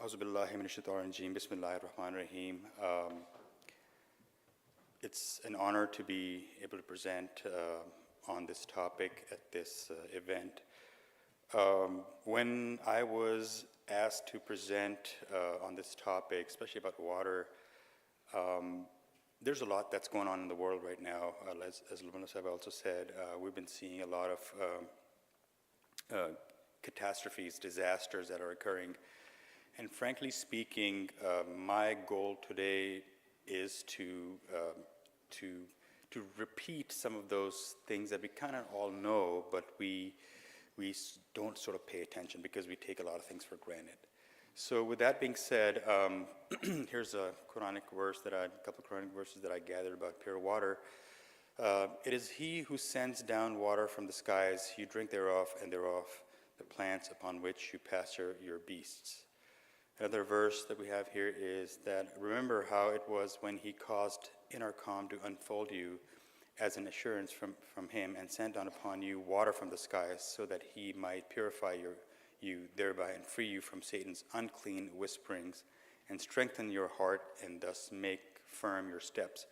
Auzubillahi minash shaitanir rajeem. Bismillahir Rahmanir Rahim. It's an honor to be able to present on this topic at this event. When I was asked to present on this topic, especially about water, there's a lot that's going on in the world right now. As Luminous have also said, we've been seeing a lot of catastrophes, disasters that are occurring. And frankly speaking, my goal today is to repeat some of those things that we kind of all know, but we don't sort of pay attention because we take a lot of things for granted. So with that being said, here's a couple of Quranic verses that I gathered about pure water. It is He who sends down water from the skies, you drink thereof, and thereof the plants upon which you pasture your beasts. Another verse that we have here is that, remember how it was when He caused inner calm to unfold you as an assurance from Him, and sent down upon you water from the skies, so that He might purify you thereby and free you from Satan's unclean whisperings, and strengthen your heart, and thus make firm your steps.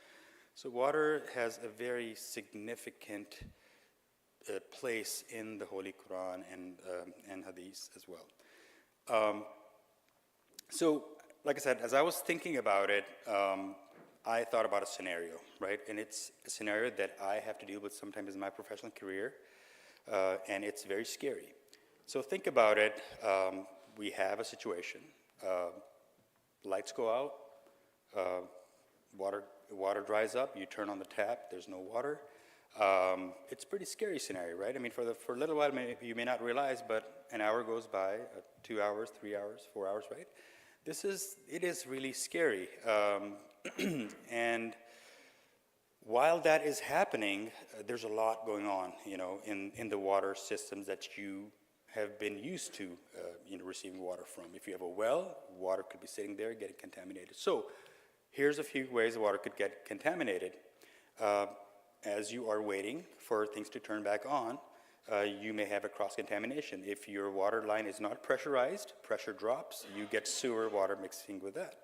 So water has a very significant place in the Holy Quran and Hadith as well. So, like I said, as I was thinking about it, I thought about a scenario, right? And it's a scenario that I have to deal with sometimes in my professional career, and it's very scary. So think about it. We have a situation. Lights go out, water dries up, you turn on the tap, there's no water. It's a pretty scary scenario, right? I mean, for a little while, you may not realize, but an hour goes by, 2 hours, 3 hours, 4 hours, right? It is really scary. And while that is happening, there's a lot going on, in the water systems that you have been used to, receiving water from. If you have a well, water could be sitting there getting contaminated. So here's a few ways the water could get contaminated. As you are waiting for things to turn back on, you may have a cross-contamination. If your water line is not pressurized, pressure drops, you get sewer water mixing with that.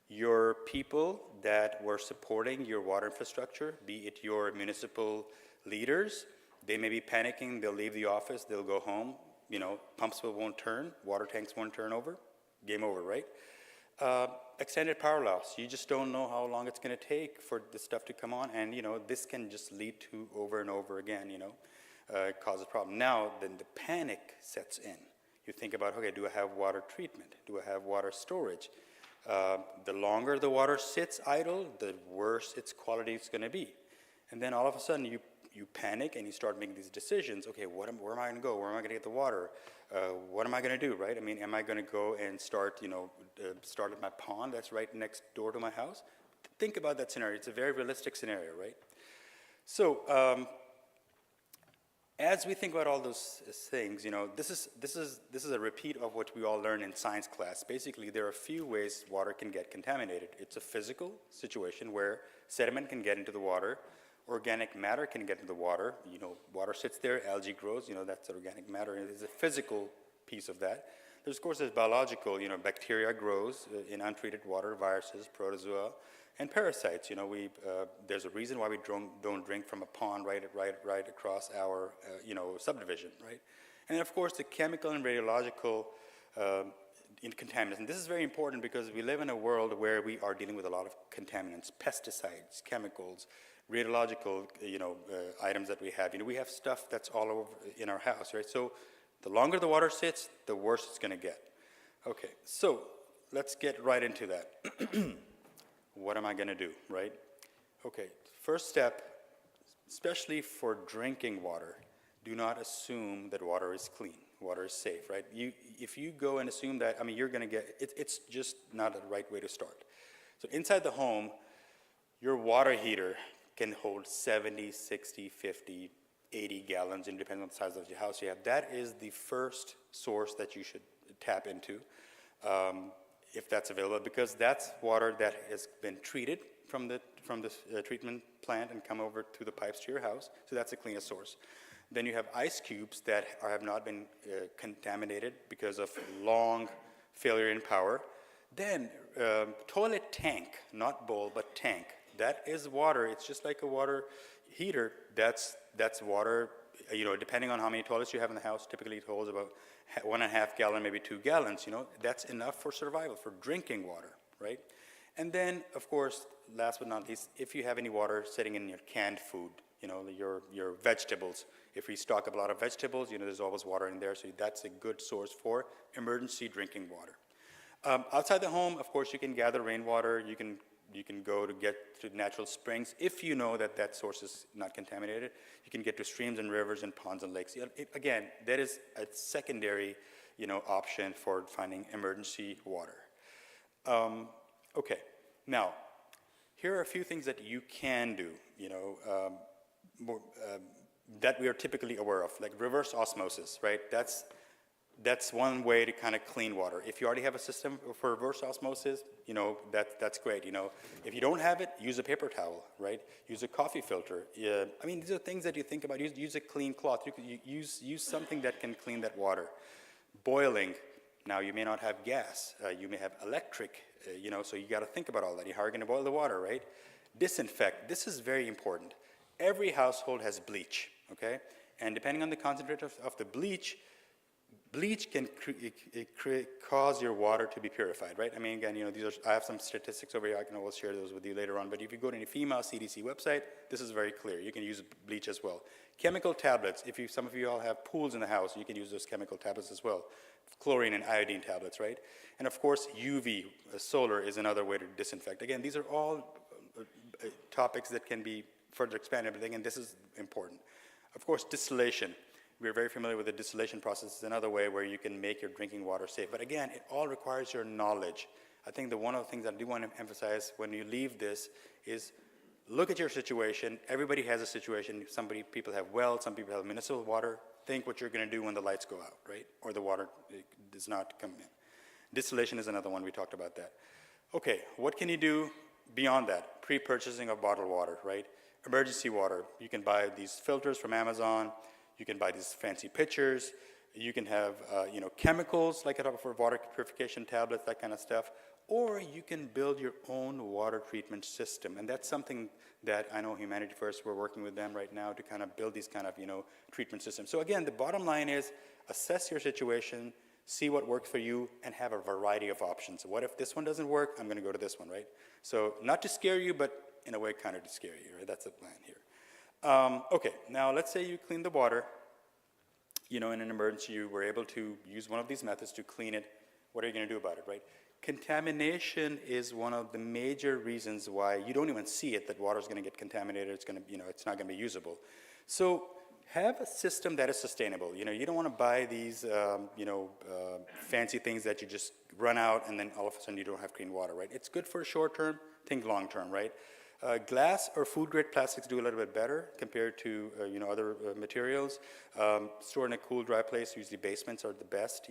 Your people that were supporting your water infrastructure, be it your municipal leaders, they may be panicking, they'll leave the office, they'll go home, pumps won't turn, water tanks won't turn over, game over, right? Extended power loss. You just don't know how long it's going to take for this stuff to come on, and this can just lead to over and over again, cause a problem. Now, then the panic sets in. You think about, okay, do I have water treatment? Do I have water storage? The longer the water sits idle, the worse its quality is going to be. And then all of a sudden, you panic and you start making these decisions. Okay, where am I going to go? Where am I going to get the water? What am I going to do, right? I mean, am I going to go and start at my pond that's right next door to my house? Think about that scenario. It's a very realistic scenario, right? So, as we think about all those things, this is a repeat of what we all learned in science class. Basically, there are a few ways water can get contaminated. It's a physical situation where sediment can get into the water, organic matter can get into the water. Water sits there, algae grows. That's organic matter. It's a physical piece of that. There's, of course, biological. Bacteria grows in untreated water, viruses, protozoa, and parasites. There's a reason why we don't drink from a pond right across our subdivision, right? And of course, the chemical and radiological contaminants. And this is very important because we live in a world where we are dealing with a lot of contaminants, pesticides, chemicals, radiological items that we have. We have stuff that's all over in our house, right? So the longer the water sits, the worse it's going to get. Okay, so let's get right into that. What am I going to do, right? Okay, first step, especially for drinking water, do not assume that water is clean, water is safe, right? If you go and assume that, you're going to get, it's just not the right way to start. So inside the home, your water heater can hold 70, 60, 50, 80 gallons, depending on the size of your house you have. That is the first source that you should tap into. If that's available, because that's water that has been treated from the treatment plant and come over to the pipes to your house, so that's the cleanest source. Then you have ice cubes that have not been contaminated because of long failure in power. Then toilet tank, not bowl, but tank. That is water. It's just like a water heater. That's water. Depending on how many toilets you have in the house, typically it holds about 1.5 gallon, maybe 2 gallons. That's enough for survival, for drinking water, right? And then, of course, last but not least, if you have any water sitting in your canned food, your vegetables. If we stock up a lot of vegetables, there's always water in there, so that's a good source for emergency drinking water. Outside the home, of course, you can gather rainwater. You can go to get to natural springs. If you know that source is not contaminated, you can get to streams and rivers and ponds and lakes. Again, that is a secondary, option for finding emergency water. Okay, now, here are a few things that you can do, that we are typically aware of, like reverse osmosis, right? That's one way to kind of clean water. If you already have a system for reverse osmosis, that's great. If you don't have it, use a paper towel, right? Use a coffee filter. These are things that you think about. Use a clean cloth. You can use something that can clean that water. Boiling. Now you may not have gas. You may have electric. So you got to think about all that. How are you going to boil the water, right? Disinfect. This is very important. Every household has bleach, okay? And depending on the concentration of the bleach can cause your water to be purified, right? Again, I have some statistics over here. I can always share those with you later on. But if you go to any FEMA CDC website, this is very clear. You can use bleach as well. Chemical tablets. Some of you all have pools in the house, you can use those chemical tablets as well. Chlorine and iodine tablets, right? And of course, UV, solar is another way to disinfect. Again, these are all topics that can be further expanded, but again, this is important. Of course, distillation. We're very familiar with the distillation process. It's another way where you can make your drinking water safe. But again, it all requires your knowledge. I think one of the things I do want to emphasize when you leave this is look at your situation. Everybody has a situation. People have wells, some people have municipal water. Think what you're going to do when the lights go out, right? Or the water does not come in. Distillation is another one. We talked about that. Okay, what can you do beyond that? Pre-purchasing of bottled water, right? Emergency water. You can buy these filters from Amazon. You can buy these fancy pitchers. You can have, chemicals like for water purification tablets, that kind of stuff. Or you can build your own water treatment system. And that's something that I know Humanity First, we're working with them right now to kind of build these kind of, treatment systems. So again, the bottom line is assess your situation, see what works for you, and have a variety of options. What if this one doesn't work? I'm going to go to this one, right? So not to scare you, but in a way kind of to scare you, right? That's the plan here. Okay, now let's say you clean the water. In an emergency, you were able to use one of these methods to clean it. What are you going to do about it, right? Contamination is one of the major reasons why you don't even see it, that water is going to get contaminated. It's going to, it's not going to be usable. So have a system that is sustainable. You don't want to buy these, fancy things that you just run out and then all of a sudden you don't have clean water, right? It's good for short term, think long term, right? Glass or food grade plastics do a little bit better compared to other materials. Store in a cool, dry place. Usually basements are the best.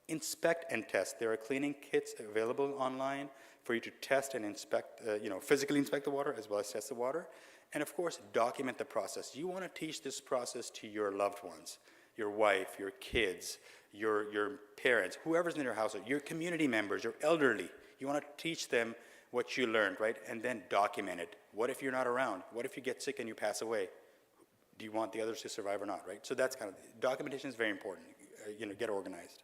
Inspect and test. There are cleaning kits available online for you to test and inspect. Physically inspect the water as well as test the water. And of course, document the process. You want to teach this process to your loved ones, your wife, your kids, your parents, whoever's in your household, your community members, your elderly. You want to teach them what you learned, right? And then document it. What if you're not around? What if you get sick and you pass away? Do you want the others to survive or not, right? So that's documentation is very important. Get organized.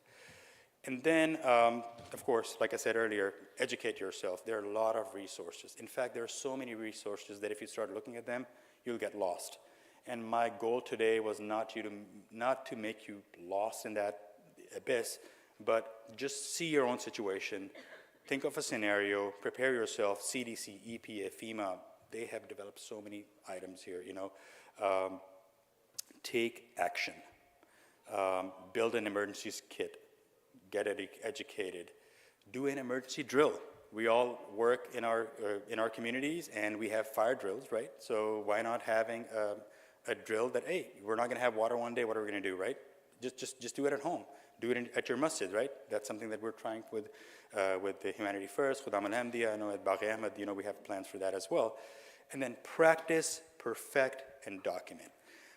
And then, of course, like I said earlier, educate yourself. There are a lot of resources. In fact, there are so many resources that if you start looking at them, you'll get lost. And my goal today was not to make you lost in that abyss, but just see your own situation. Think of a scenario, prepare yourself. CDC, EPA, FEMA, they have developed so many items here, Take action. Build an emergency kit. Get educated. Do an emergency drill. We all work in our communities and we have fire drills, right? So why not having a drill that, hey, we're not going to have water one day, what are we going to do, right? Just do it at home. Do it at your masjid, right? That's something that we're trying with the Humanity First, with Amal Hamdia. I know at Baghi Ahmed, we have plans for that as well. And then practice, perfect, and document.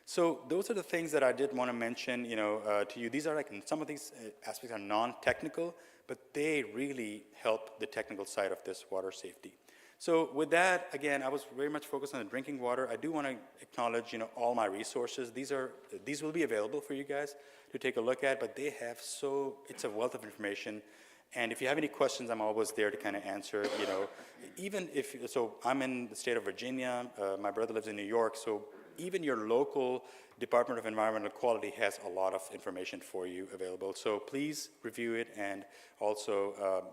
So those are the things that I did want to mention, to you. These are some of these aspects are non-technical, but they really help the technical side of this water safety. So with that, again, I was very much focused on the drinking water. I do want to acknowledge, all my resources. These will be available for you guys to take a look at, but they have it's a wealth of information. And if you have any questions, I'm always there to kind of answer, even so I'm in the state of Virginia, my brother lives in New York, so even your local Department of Environmental Quality has a lot of information for you available. So please review it and also,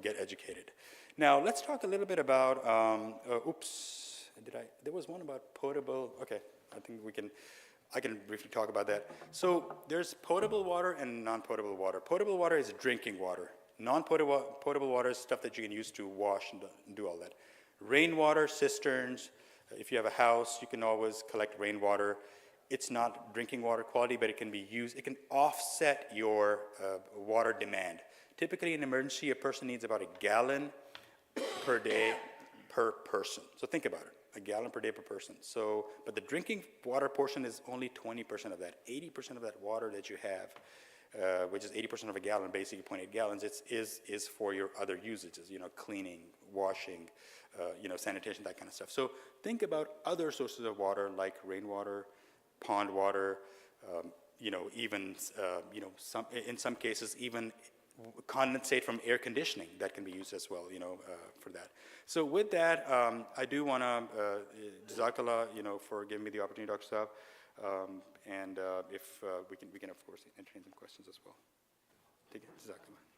get educated. Now, let's talk a little bit about, there was one about potable, okay, I think I can briefly talk about that. So there's potable water and non-potable water. Potable water is drinking water. Non-potable water is stuff that you can use to wash and do all that. Rainwater, cisterns, if you have a house, you can always collect rainwater. It's not drinking water quality, but it can be used, it can offset your water demand. Typically in emergency, a person needs about a gallon per day per person. So think about it, a gallon per day per person. So, but the drinking water portion is only 20% of that. 80% of that water that you have, which is 80% of a gallon, basically 0.8 gallons, is for your other usages, cleaning, washing, sanitation, that kind of stuff. So think about other sources of water like rainwater, pond water, even, in some cases, even condensate from air conditioning that can be used as well, for that. So with that, I do want to, Jazakallah, for giving me the opportunity, Dr. Saab. And if we can, of course, entertain some questions as well. Take it, Jazakallah.